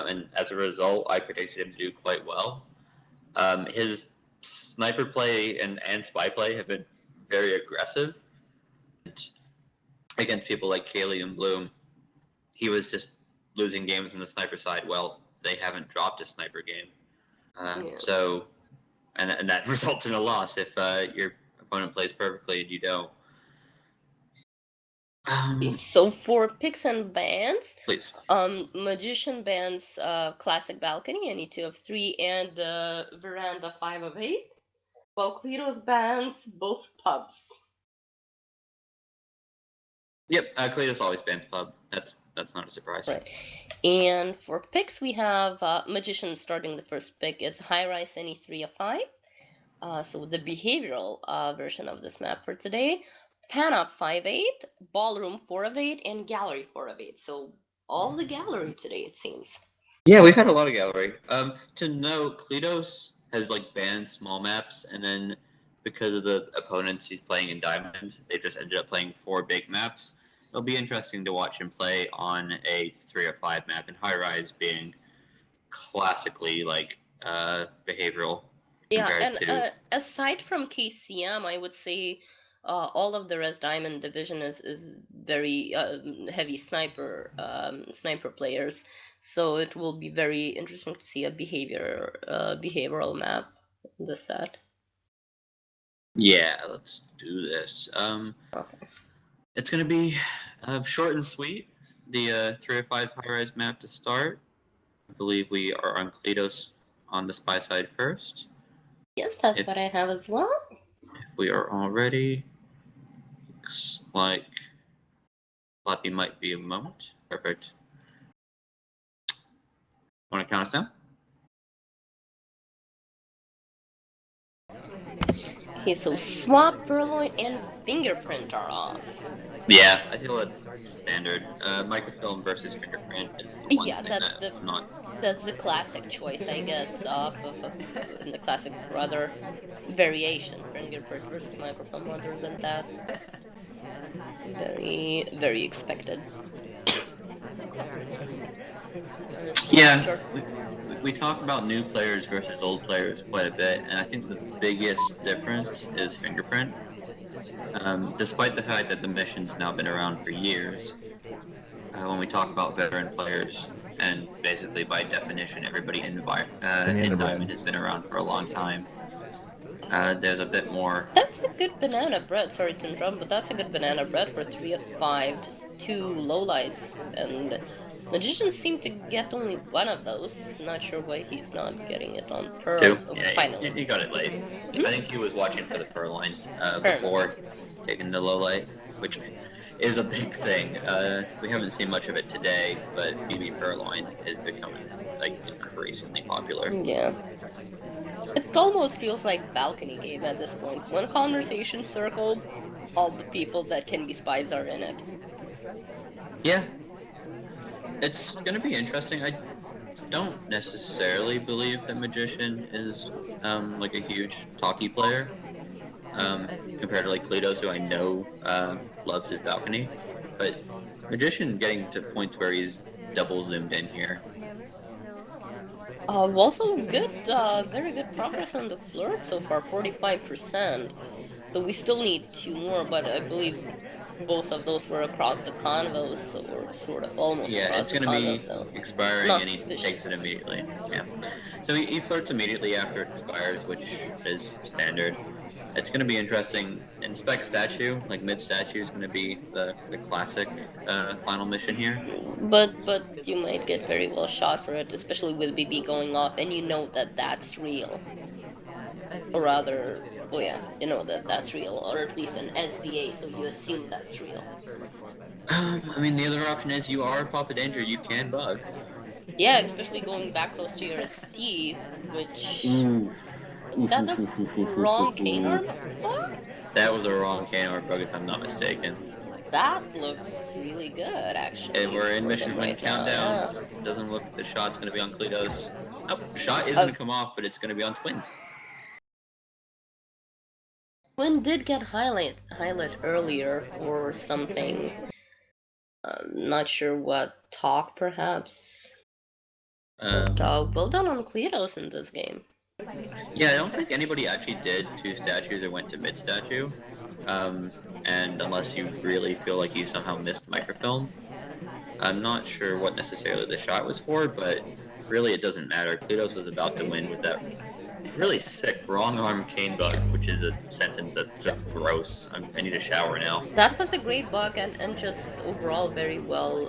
and as a result, I predicted him to do quite well. His sniper play and spy play have been very aggressive. And against people like Kaylee and Bloom, he was just losing games on the sniper side. Well, they haven't dropped a sniper game. So, and that results in a loss if your opponent plays perfectly and you don't. So for picks and bans, Please. Magician bans Classic Balcony, any 2 of 3, and Veranda 5 of 8, while Cleestose bans both pubs. Yep, Cleestose always bans pub. That's not a surprise. Right. And for picks, we have Magician starting the first pick. It's High Rise any 3 of 5. So the behavioral version of this map for today. Pan Up 5-8, Ballroom 4 of 8, and Gallery 4 of 8. So all the gallery today, it seems. Yeah, we've had a lot of gallery. To note, Cleestose has like banned small maps, and then because of the opponents he's playing in Diamond, they just ended up playing 4 big maps. It'll be interesting to watch him play on a 3 or 5 map, and High Rise being classically like behavioral. Yeah, and aside from KCM, I would say all of the Res Diamond division is very heavy sniper players, so it will be very interesting to see a behavioral map in the set. Yeah, let's do this. Okay. It's gonna be short and sweet. The 3 or 5 High Rise map to start. I believe we are on Cleestose on the spy side first. Yes, that's what I have as well. If we are all ready, looks like Floppy might be a moment. Perfect. Want to count us down? Okay, so Swap, Purloin, and Fingerprint are off. Yeah, I feel it's standard. Microfilm versus fingerprint is the one thing that I'm not. That's the classic choice, I guess, in the classic brother variation. Fingerprint versus microfilm, other than that. Very, very expected. Yeah, we talk about new players versus old players quite a bit, and I think the biggest difference is fingerprint. Despite the fact that the mission's now been around for years, when we talk about veteran players, and basically by definition, everybody in Diamond has been around for a long time. There's a bit more. That's a good banana bread. Sorry to interrupt, but that's a good banana bread for 3 of 5, just 2 lowlights, and Magicians seem to get only 1 of those. Not sure why he's not getting it on Pearls. 2. Oh, Yeah, finally. he got it late. I think he was watching for the Purloin before taking the low light, which is a big thing. We haven't seen much of it today, but BB Purloin is becoming like increasingly popular. Yeah. It almost feels like balcony game at this point. One conversation circle, all the people that can be spies are in it. Yeah. It's gonna be interesting. I don't necessarily believe that Magician is like a huge talkie player compared to like Cleestose, who I know loves his balcony. But Magician getting to points where he's double zoomed in here. Also good, very good progress on the flirt so far, 45%. So we still need 2 more, but I believe both of those were across the convos, or sort of almost across the convos. Yeah, it's going to be expiring and he takes it immediately. Yeah. So he flirts immediately after it expires, which is standard. It's going to be interesting. Inspect statue, like mid statue, is going to be the classic final mission here. But you might get very well shot for it, especially with BB going off, and you know that that's real. Or rather, well, yeah, you know that that's real, or at least an SVA, so you assume that's real. I mean, the other option is you are Papa Danger, you can bug. Yeah, especially going back close to your Steve, which... Is that the wrong K-Norm bug? That was a wrong K-Norm bug, if I'm not mistaken. That looks really good, actually. And we're in mission win countdown. Yeah. Doesn't look like the shot's going to be on Cleestose. Nope, shot is going to come off, but it's going to be on Twin. Twin did get highlight earlier or something. Not sure what talk, perhaps. Well done on Cleestose in this game. Yeah, I don't think anybody actually did 2 statues or went to mid statue. And unless you really feel like you somehow missed microfilm, I'm not sure what necessarily the shot was for, but really it doesn't matter. Cleestose was about to win with that really sick wrong arm cane bug, which is a sentence that's just gross. I need a shower now. That was a great bug and just overall very well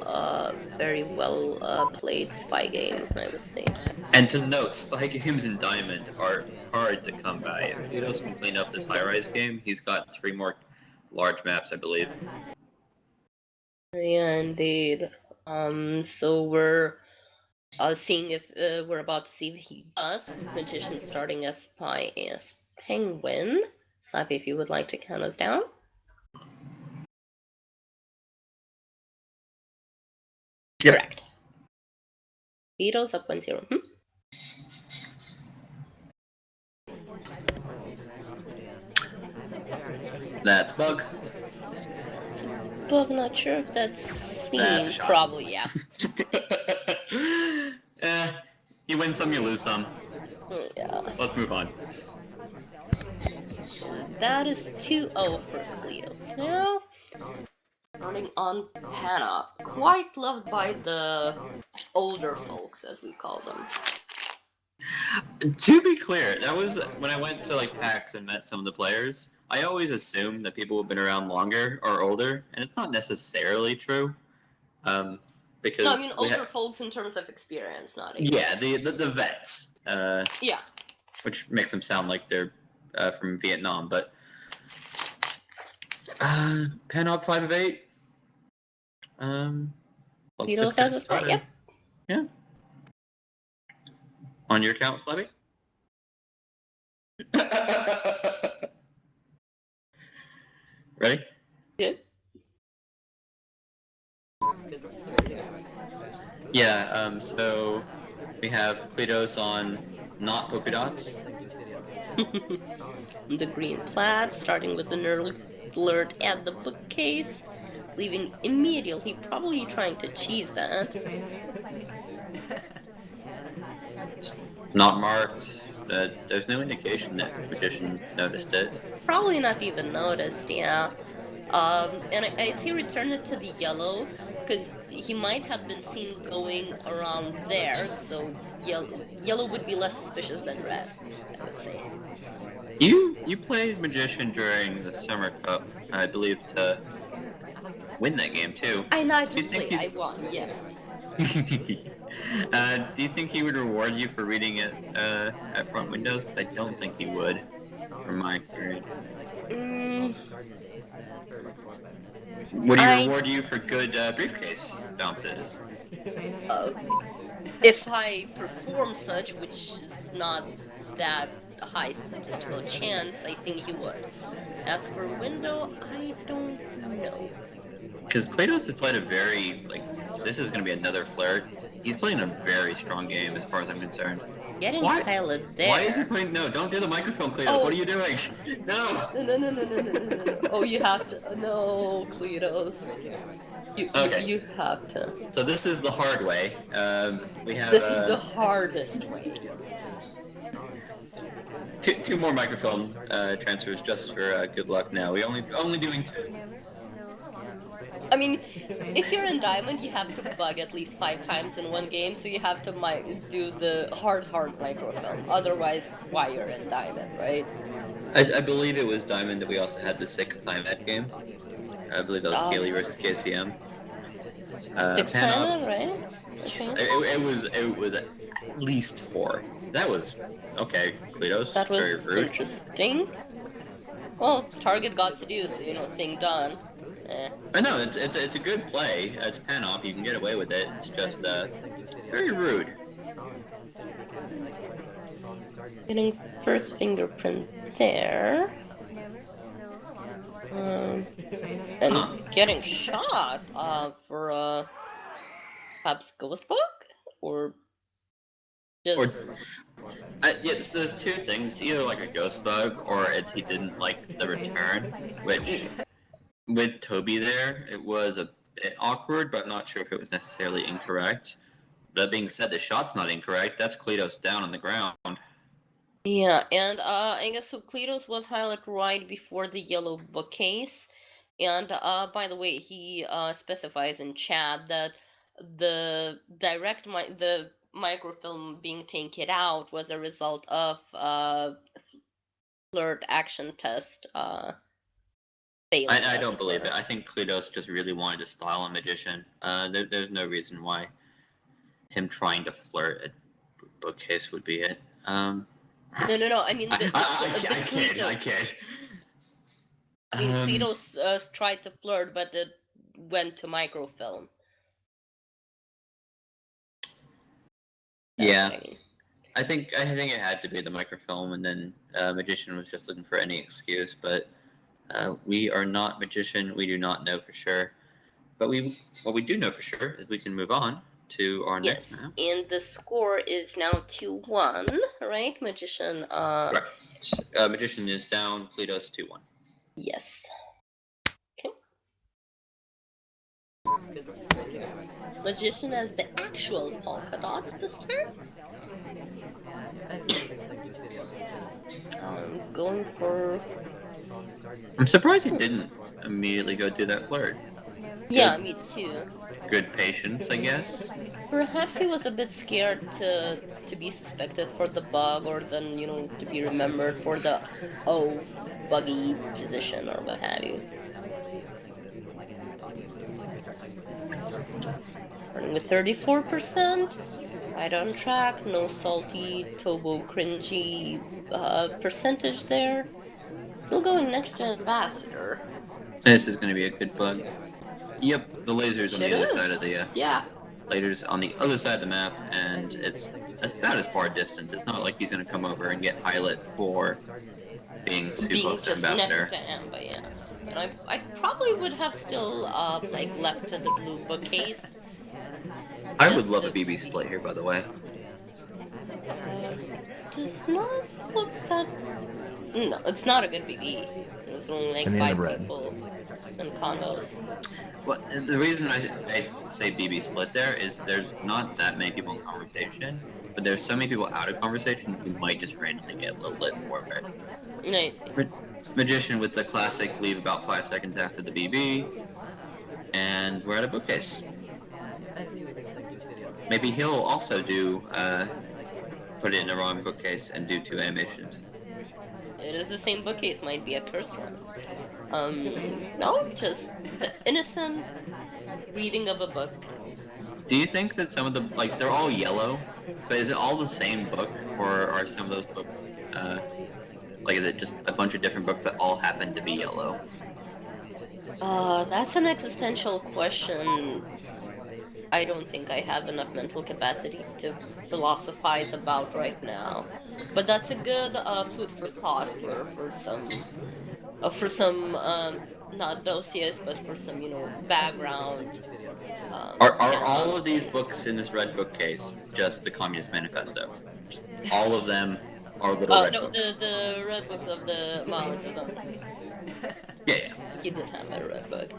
played spy game, I would say. And to note, spy games in Diamond are hard to come by. If Cleestose can clean up this high-rise game, he's got 3 more large maps, I believe. Yeah, indeed. So we're seeing if we're about to see if he does, with Magician starting as Spy as Penguin. Slappy, if you would like to count us down. Yep. Correct. Beatles up 1-0. That's bug. Bug, not sure if that's seen. That's a shot. Probably, yeah. You win some, you lose some. Yeah. Let's move on. That is 2-0 for Cleestose. Now, running on Panna, quite loved by the older folks, as we call them. To be clear, that was when I went to like PAX and met some of the players. I always assumed that people who've been around longer are older, and it's not necessarily true. Because no, I mean older folks in terms of experience, not age. Yeah, the vets. Yeah. Which makes them sound like they're from Vietnam, but Pan up 5 of 8. Let's just get started. Yep. Yeah. On your count, Slabby? Ready? Good. Yeah, so we have Cleestose on not polka dots. The green plaid, starting with an alert at the bookcase, leaving immediately, probably trying to cheese that. Not marked. There's no indication that Magician noticed it. Probably not even noticed, yeah. And I'd say return it to the yellow, because he might have been seen going around there, so yellow would be less suspicious than red, I would say. You played Magician during the Summer Cup, I believe, to win that game too. I not just played, I won, yes. Do you think he would reward you for reading it at front windows? Because I don't think he would, from my experience. Would he reward you for good briefcase bounces? If I perform such, which is not that high statistical chance, I think he would. As for window, I don't know. Because Cleestose has played a very, this is going to be another flirt. He's playing a very strong game as far as I'm concerned. Getting pilot there. Why is he playing? No, don't do the microphone, Cleestose. What are you doing? No! No. Oh, you have to. No, Cleestose. You have to. So this is the hard way. We have. This is the hardest way. Two more microphone transfers just for good luck. Now we only doing 2. I mean, if you're in Diamond, you have to bug at least 5 times in one game, so you have to do the hard microfilm. Otherwise, why you're in Diamond, right? I believe it was Diamond that we also had the 6th time that game. I believe that was Kaylee versus KCM. 6 time, right? It was at least 4. That was okay, Cleestose. That was very rude. Interesting. Well, target got seduced, so thing done. I know it's a good play. It's pan op. You can get away with it. It's just very rude. Getting first fingerprint there. And getting shot for perhaps ghost bug or just. Yes, there's 2 things. It's either like a ghost bug or it's he didn't like the return, which. With Toby there, it was a bit awkward, but I'm not sure if it was necessarily incorrect. That being said, the shot's not incorrect. That's Cleestose down on the ground. Yeah, and I guess so. Cleestose was highlighted right before the yellow bookcase, and by the way, he specifies in chat that the the microfilm being taken out was a result of flirt action test failing. I as don't it believe were. it. I think Cleestose just really wanted to style a magician. There's no reason why him trying to flirt at bookcase would be it. No. I mean the I kid. I Cleestose. kid. I mean, Cleestose tried to flirt, but it went to microfilm. That's Yeah, what I mean. I think it had to be the microfilm, and then magician was just looking for any excuse. But we are not magician. We do not know for sure. But what we do know for sure is we can move on to our next Yes, map. and the score is now 2-1, right? Magician. Correct. Magician is down. Cleestose 2-1. Yes. Okay. Magician as the actual polka dot this time. Going for. I'm surprised he didn't immediately go do that flirt. Yeah, me too. Good patience, I guess. Perhaps he was a bit scared to be suspected for the bug, or then to be remembered for the buggy position or what have you. Running with 34%. Right on track. No salty, Tobo cringy percentage there. Still going next to Ambassador. This is going to be a good bug. Yep, the laser's on the other side of the yeah. laser's on the other side of the map, and it's about as far distance. It's not like he's going to come over and get pilot for being too close to just Ambassador. next to Amba, yeah. And I probably would have still like left to the blue bookcase. I would love a BB split here, by the way. Does not look that. No, it's not a good BB. There's only like 5 people in combos. Well, the reason I say BB split there is there's not that many people in conversation, but there's so many people out of conversation you might just randomly get low lit for it. Nice. Magician with the classic leave about 5 seconds after the BB, and we're at a bookcase. Maybe he'll also do put it in the wrong bookcase and do 2 animations. It is the same bookcase, might be a cursed one. No, just the innocent reading of a book. Do you think that some of the, like, they're all yellow, but is it all the same book, or are some of those books, like, is it just a bunch of different books that all happen to be yellow? That's an existential question I don't think I have enough mental capacity to philosophize about right now. But that's a good food for thought for some not dossiers, but for some background. Are all of these books in this red bookcase just the Communist Manifesto? Just all of them are little red books. The red books of the Mao Zedong. Yeah. He did have a red book.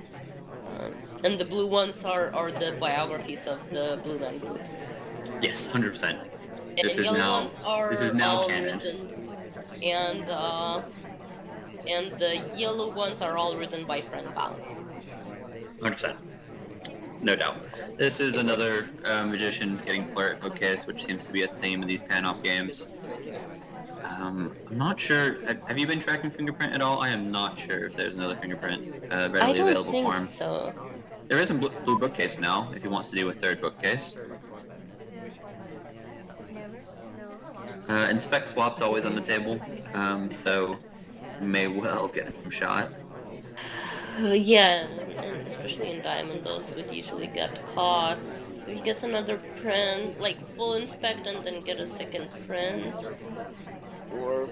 And the blue ones are the biographies of the Blue Man Group. Yes, 100%. This is now canon. Written, and the yellow ones are all written by Fred Baum. 100%. No doubt. This is another magician getting flirt bookcase, which seems to be a theme of these pan-off games. I'm not sure. Have you been tracking fingerprint at all? I am not sure if there's another fingerprint readily available for him. I don't think so. There is a blue bookcase now, if he wants to do a third bookcase. Inspect swap's always on the table, though may well get him shot. Yeah, and especially in Diamond, those would usually get caught. So he gets another print, like full inspect, and then get a second print. Or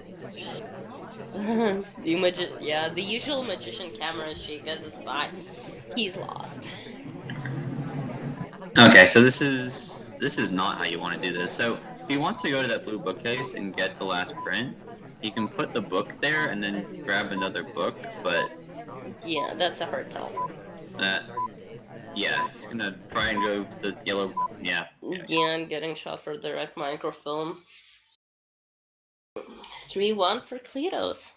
the usual magician camera shake as a spy. He's lost. Okay, so this is not how you want to do this. So if he wants to go to that blue bookcase and get the last print, he can put the book there and then grab another book, but yeah, that's a hard tell. Yeah, he's gonna try and go to the yellow. Yeah. Yeah, I'm getting shot for direct microfilm. 3-1 for Cleestose.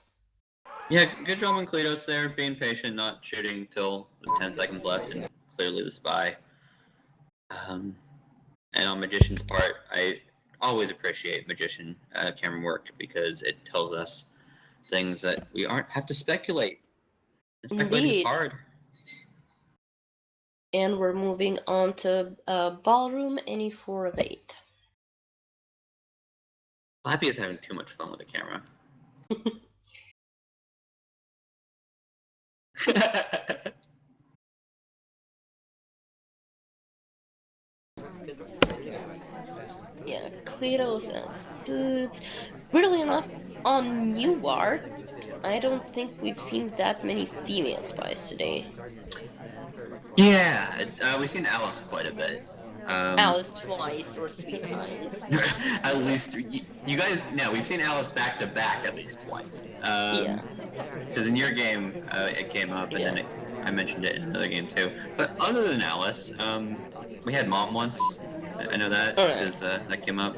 Yeah, good job on Cleestose there, being patient, not shooting till 10 seconds left, and clearly the spy. And on Magician's part, I always appreciate Magician camera work because it tells us things that we aren't have to speculate. And speculating is Indeed. hard. And we're moving on to Ballroom, any 4 of 8. Slappy is having too much fun with the camera. Yeah, Cleestose as boots. Weirdly enough, on New Art, I don't think we've seen that many female spies today. Yeah, we've seen Alice quite a bit. Alice twice or 3 times. At least you guys. No, we've seen Alice back to back at least twice. Yeah. Because in your game, it came up, and then I mentioned it in another game too. But other than Alice, we had Mom once. I know that because that came up.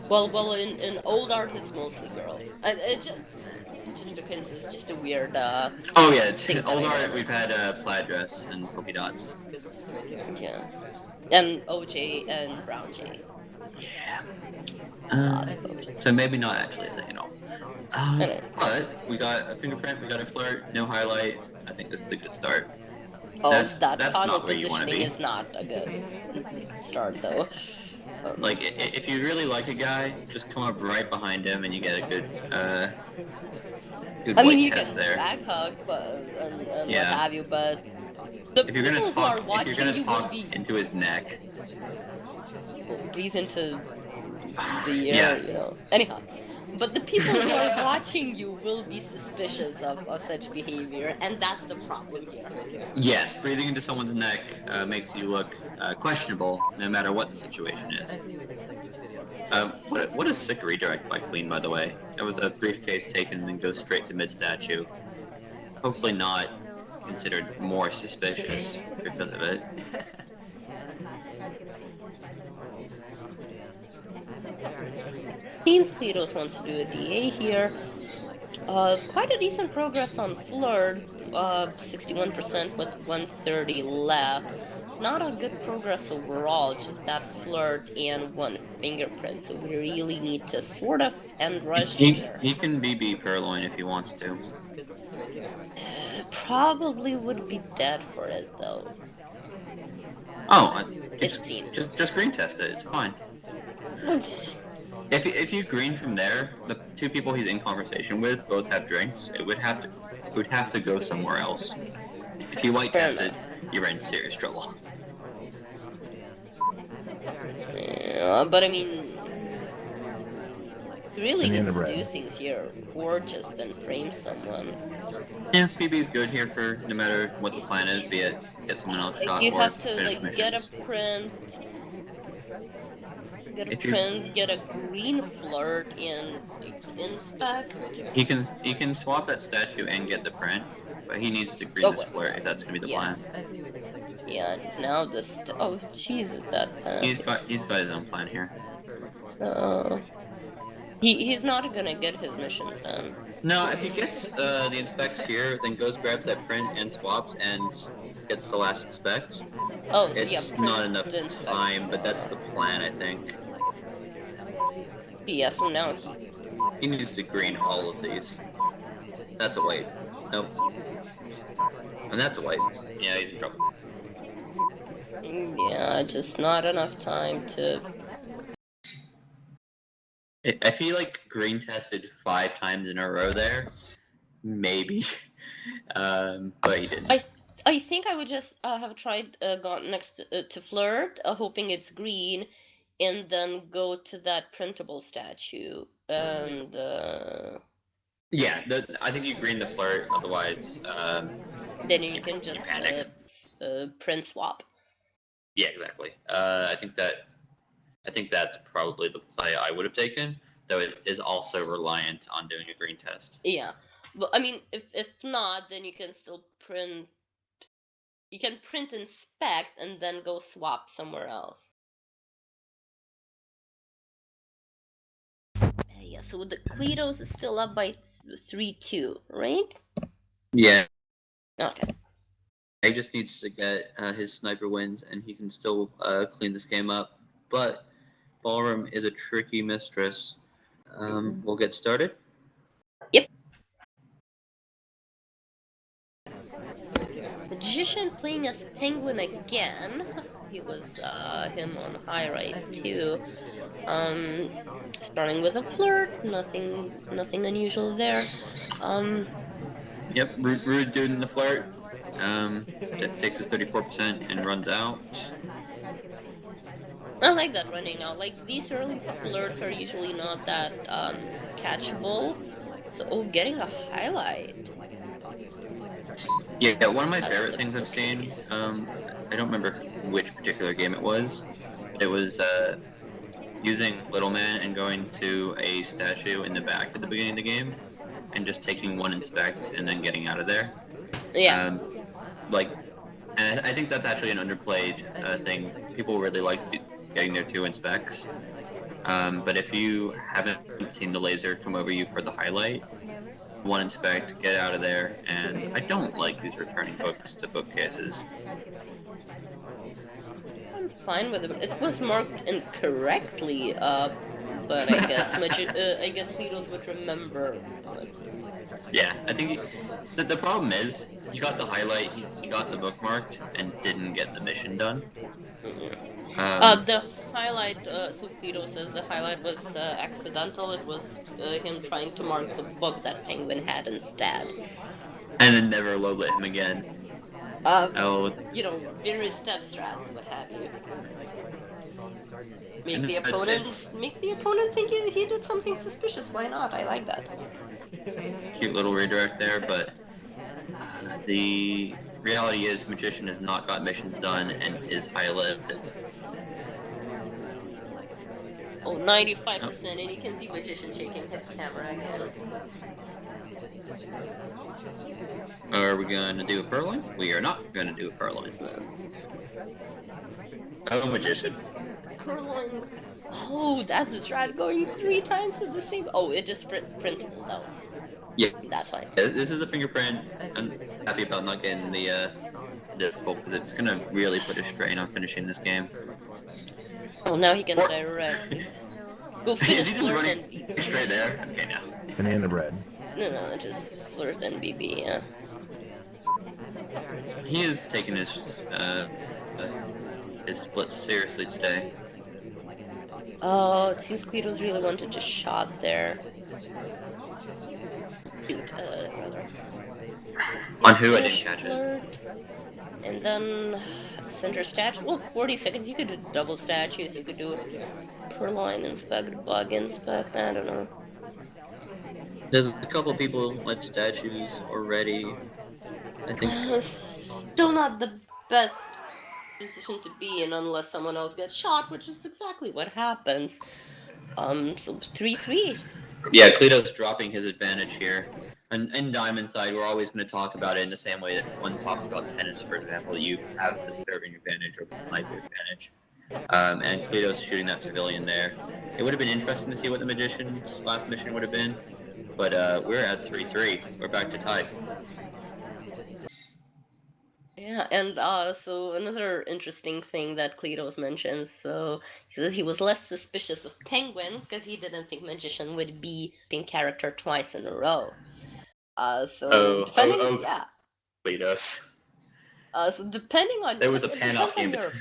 Well, in old art, it's mostly girls. It's just a coincidence, just a weird. Oh yeah, thing old that I art. We've noticed. had plaid dress and polka dots. Yeah, and OJ and Brown J. Yeah. Lots of OJ. So maybe not actually a thing at all. Anyway. But we got a fingerprint, we got a flirt, no highlight. I think this is a good start. Oh, That's that final not where you want to positioning be. is not a good start, though. Like, if you really like a guy, just come up right behind him and you get a good, good I mean, white you test can there. back hug, and Yeah. what have you, but the If you're gonna people who are talk, watching you will be into his neck, breathe into the Yeah. air, you know. Anyhow, but the people who are watching you will be suspicious of such behavior, and that's the problem here. yes, breathing into someone's neck makes you look questionable, no matter what the situation is. What a sick redirect by Queen, by the way. It was a briefcase taken and then goes straight to mid statue. Hopefully not considered more suspicious because of it. Seems Cleestose wants to do a DA here. Quite a decent progress on Flirt, 61% with 130 left. Not a good progress overall, just that Flirt and 1 fingerprint, so we really need to sort of end rush here. He can BB Purloin if he wants to. Probably would be dead for it, though. Oh, It seems. just green test it. It's fine. If you green from there, the 2 people he's in conversation with both have drinks. It would have to go somewhere else. If you white test it, you're in serious trouble. Yeah, but I mean, he really needs to do things here, or just then frame someone. Yeah, Phoebe's good here for no matter what the plan is, be it get someone else shot You or have to finish like get a missions. print, get a green Flirt and inspect. He can swap that statue and get the print, but he needs to green this flirt if that's gonna be the plan. Yeah, now this. Oh, Jesus, that. He's got his own plan here. He's not gonna get his missions done. No, if he gets the inspects here, then goes grabs that print and swaps and gets the last inspect. Oh, so it's not enough time, but that's the plan, I think. Yeah, so now he needs to green all of these. That's a white. Nope. And that's a white. Yeah, he's in trouble. Yeah, just not enough time to. If he like green tested 5 times in a row there, maybe. But he didn't. I think I would just have tried gone next to Flirt, hoping it's green, and then go to that printable statue and. Yeah, I think you green the Flirt, otherwise. Then you can just print swap. Yeah, exactly. I think that's probably the play I would have taken, though it is also reliant on doing a green test. Yeah, but I mean, if not, then you can still print You can print inspect and then go swap somewhere else. Yeah, so the Cleestose is still up by 3-2, right? Yeah. Okay. He just needs to get his sniper wins, and he can still clean this game up. But Ballroom is a tricky mistress. We'll get started. Yep. Magician playing as Penguin again. He was him on High Rise too. Starting with a flirt, nothing unusual there. Yep, rude dude in the flirt. That takes his 34% and runs out. I like that running now. Like, these early flirts are usually not that catchable. So, getting a highlight. Yeah, one of my That's favorite the things I've seen, case. I don't remember which particular game it was, but it was using Little Man and going to a statue in the back at the beginning of the game and just taking one inspect and then getting out of there. Yeah. Like, and I think that's actually an underplayed thing. People really like getting their 2 inspects. But if you haven't seen the laser come over you for the highlight, 1 inspect, get out of there, and I don't like these returning books to bookcases. I'm fine with it. It was marked incorrectly, but I guess Cleestose would remember. But... Yeah, I think the problem is he got the highlight, he got the book marked, and didn't get the mission done. The highlight, so Cleestose says the highlight was accidental. It was him trying to mark the book that Penguin had instead. And then never low-lit him again. You know, various step strats, what have you. Make the opponent think he did something suspicious. Why not? I like that. Cute little redirect there, but the reality is Magician has not got missions done and is high-lit. Oh, 95%, and you can see Magician shaking his camera again. Are we gonna do a furling? We are not gonna do a furling. Oh, Magician. Furling. Oh, that's the strat going 3 times to the same. Oh, it is printable though. Yeah, that's fine. This is a fingerprint. I'm happy about not getting the difficult because it's gonna really put a strain on finishing this game. Oh, now he can directly go finish flirt and BB. Straight there. Okay, now. Banana bread. No, just flirt and BB. Yeah. He is taking his splits seriously today. Oh, it seems Cleestose really wanted to shot there. Rather. On who? I didn't catch it. And then center statue. Well, 40 seconds. You could do double statues. You could do purloin inspect, bug inspect. I don't know. There's a couple people with statues already. I think. Still not the best position to be in unless someone else gets shot, which is exactly what happens. So 3-3. Yeah, Cleestose dropping his advantage here. And in Diamond side, we're always going to talk about it in the same way that one talks about tennis, for example. You have the serving advantage or the sniper advantage. And Cleestose shooting that civilian there. It would have been interesting to see what the Magician's last mission would have been. But we're at 3-3. We're back to tie. Yeah, and so another interesting thing that Cleestose mentions, so he says he was less suspicious of Penguin because he didn't think Magician would be in character twice in a row. Depending, yeah. Cleestose. So depending on there was a pan-off game your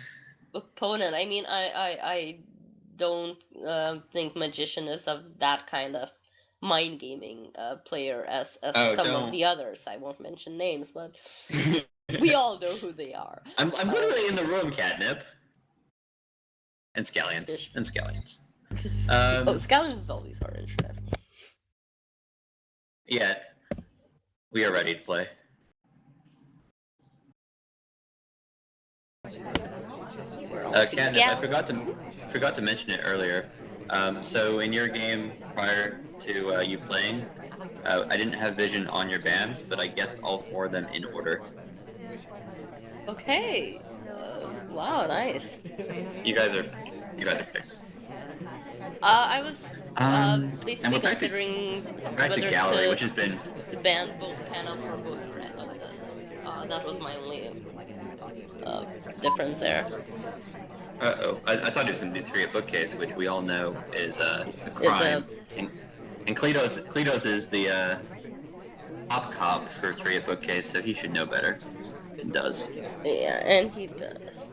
opponent. I mean, I don't think Magician is of that kind of mind gaming player as some of the others. I won't mention names, but we all know who they are. I'm literally in the room, Catnip. And Scallions. And Scallions. Scallions always are interesting. Yeah. We are ready to play. Catnip, I forgot to mention it earlier. So in your game prior to you playing, I didn't have vision on your bands, but I guessed all 4 of them in order. Okay. Wow, nice. You guys are picks. I was And basically considering we're back to whether gallery, which has been to ban both pan-ups or both red of this. That was my only difference there. I thought he was going to do 3 at bookcase, which we all know is a It's crime. And Cleestose is the top cop for 3 at bookcase, so he should know better. And does. yeah, and he does.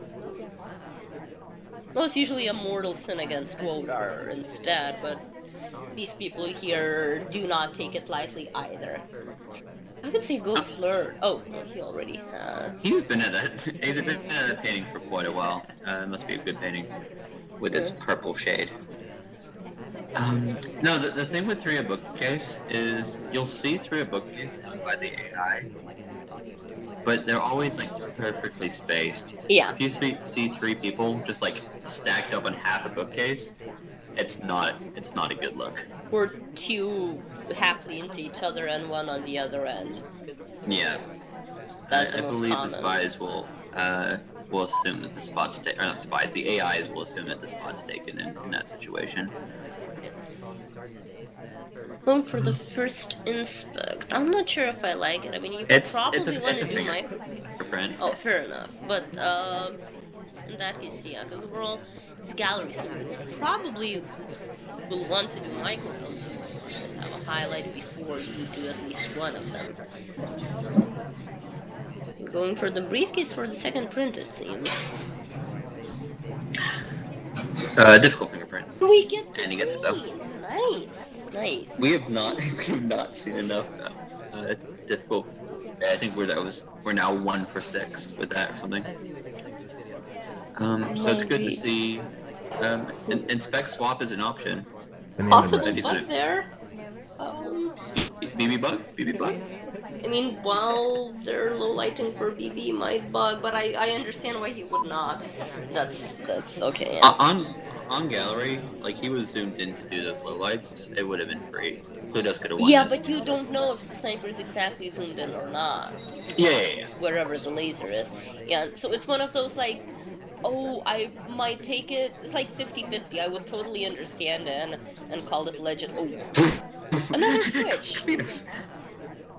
Well, it's usually a mortal sin against Woldar instead, but these people here do not take it lightly either. I would say go flirt. Oh, well, he already has. He's been at that painting for quite a while. It must be a good painting with its purple shade. No, the thing with 3 at bookcase is you'll see 3 at bookcase done by the AI, but they're always like perfectly spaced. Yeah. If you see 3 people just like stacked up on half a bookcase, it's not a good look. Or 2 half into each other and 1 on the other end. Yeah. That's I believe the spies will assume that the spot's taken, or not spies, the AIs will assume that the spot's taken in that situation. Going for the first inspect. I'm not sure if I like it. I mean, you probably want to do fingerprint. Oh, fair enough. But in that case, yeah, because overall it's gallery, so you probably will want to do microfilms so you can have a highlight before you do at least one of them. Going for the briefcase for the second print, it seems. Difficult fingerprint. We get and he gets it though. Nice, nice. We have not seen enough difficult. I think we're now 1 for 6 with that or something. So it's good to see. Inspect swap is an option. Possible bug there. BB bug. I mean, while they're low lighting for BB might bug, but I understand why he would not. That's okay. Yeah. On gallery, like he was zoomed in to do those low lights, it would have been free. Cluedos could have won. Yeah, but you don't know if the sniper is exactly zoomed in or not. Yeah. Wherever the laser is. Yeah, so it's one of those like, oh, I might take it. It's like 50-50. I would totally understand and call it legend. Oh, another switch.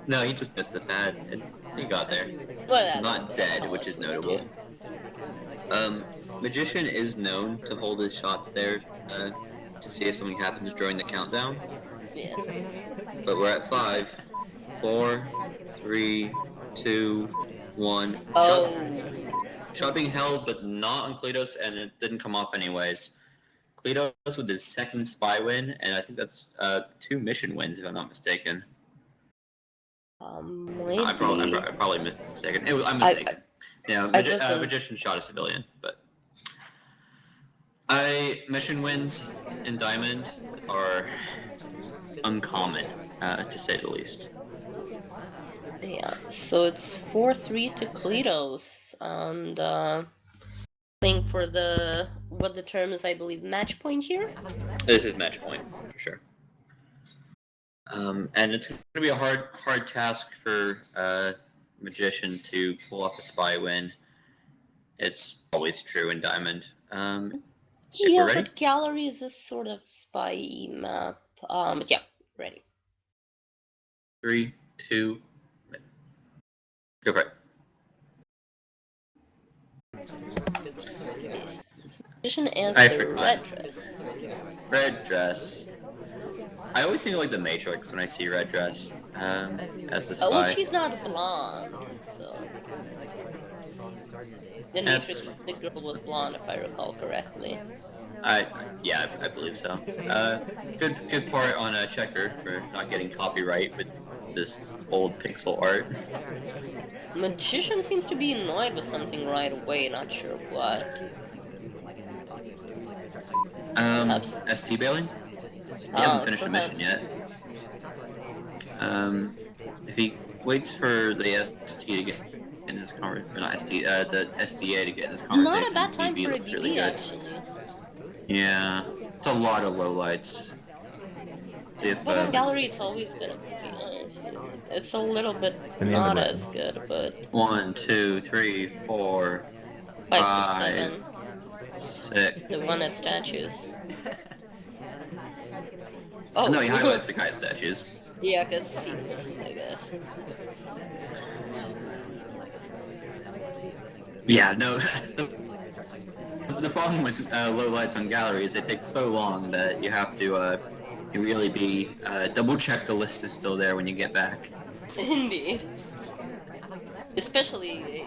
No, he just missed the pad and he got there. Well, he's not dead, which is notable. Magician is known to hold his shots there to see if something happens during the countdown. Yeah. But we're at 5, 4, 3, 2, 1. Oh. Shot being held, but not on Cleestose, and it didn't come off anyways. Cleestose with his second spy win, and I think that's 2 mission wins, if I'm not mistaken. I'm probably mistaken. I'm mistaken. Magician shot a civilian, but mission wins in Diamond are uncommon, to say the least. Yeah, so it's 4-3 to Cleestose, and playing for what the term is, I believe, match point here. This is match point for sure. And it's going to be a hard task for Magician to pull off a spy win. It's always true in Diamond. Yeah, but Gallery is a sort of spy map. Yeah, ready. 3, 2, go for it. Magician as the red dress. Red dress. I always think of like the Matrix when I see red dress as the spy. Well, she's not blonde, so. The Matrix, the girl was blonde, if I recall correctly. I believe so. Good part on Checker for not getting copyright with this old pixel art. Magician seems to be annoyed with something right away, not sure what. ST bailing? He hasn't finished the mission yet. If he waits for the ST to get in his conversation, not ST, the SDA to get in his conversation, not a bad time for a DB, really actually. Yeah, it's a lot of lowlights. See if, But on gallery, it's always gonna be. It's a little bit not as good, but 1, 2, 3, 4, 5, 6, 5, 7. 6. The one at statues. No, he Oh, highlights the guy statues. yeah, because he misses, I guess. Yeah, no. The problem with low lights on galleries, they take so long that you have to really be double check the list is still there when you get back. Indeed. Especially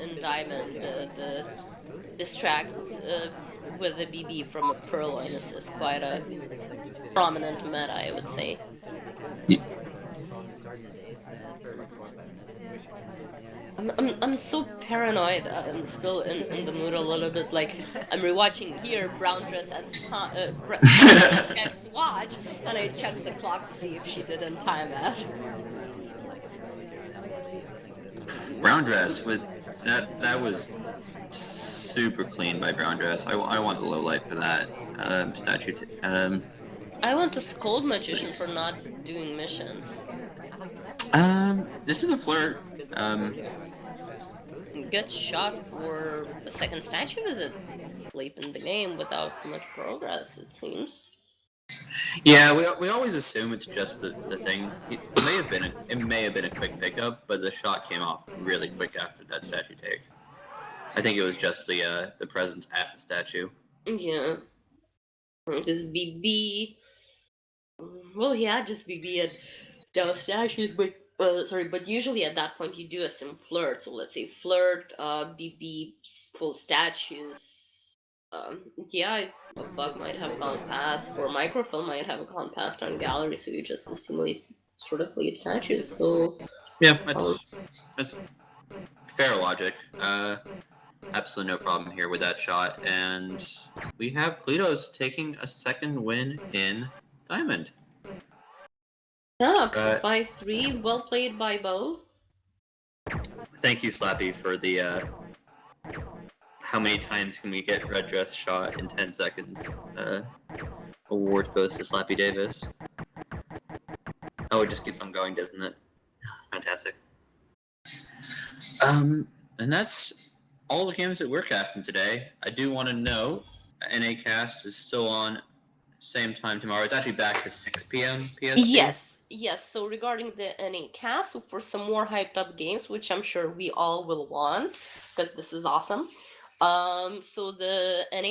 in Diamond, the distract with the BB from a purloin is quite a prominent meta, I would say. I'm so paranoid. I'm still in the mood a little bit. Like I'm rewatching here. Brown dress Brown dress checks watch, and I check the clock to see if she didn't time out. Brown dress with that was super clean by Brown dress. I want the low light for that statue. I want to scold Magician for not doing missions. This is a flirt. Gets shot for a second statue visit late in the game without much progress, it seems. Yeah, we always assume it's just the thing. It may have been a quick pickup, but the shot came off really quick after that statue take. I think it was just the presence at the statue. Yeah. This BB. Well, yeah, just BB at those statues, but but usually at that point you do assume flirt. So let's say flirt, BB, full statues. Yeah, a bug might have gone past, or microfilm might have gone past on gallery. So you just assume these sort of late statues. So Yeah, that's fair logic. Absolutely no problem here with that shot, and we have Cleestose taking a second win in Diamond. yeah, 5-3, well played by both. Thank you, Slappy, for the how many times can we get red dress shot in 10 seconds? Award goes to Slappy Davis. Oh, it just keeps on going, doesn't it? Fantastic. And that's all the games that we're casting today. I do want to note NA Cast is still on same time tomorrow. It's actually back to 6 p.m. PST. Yes. So regarding the NA cast, so for some more hyped up games, which I'm sure we all will want, because this is awesome. So the NA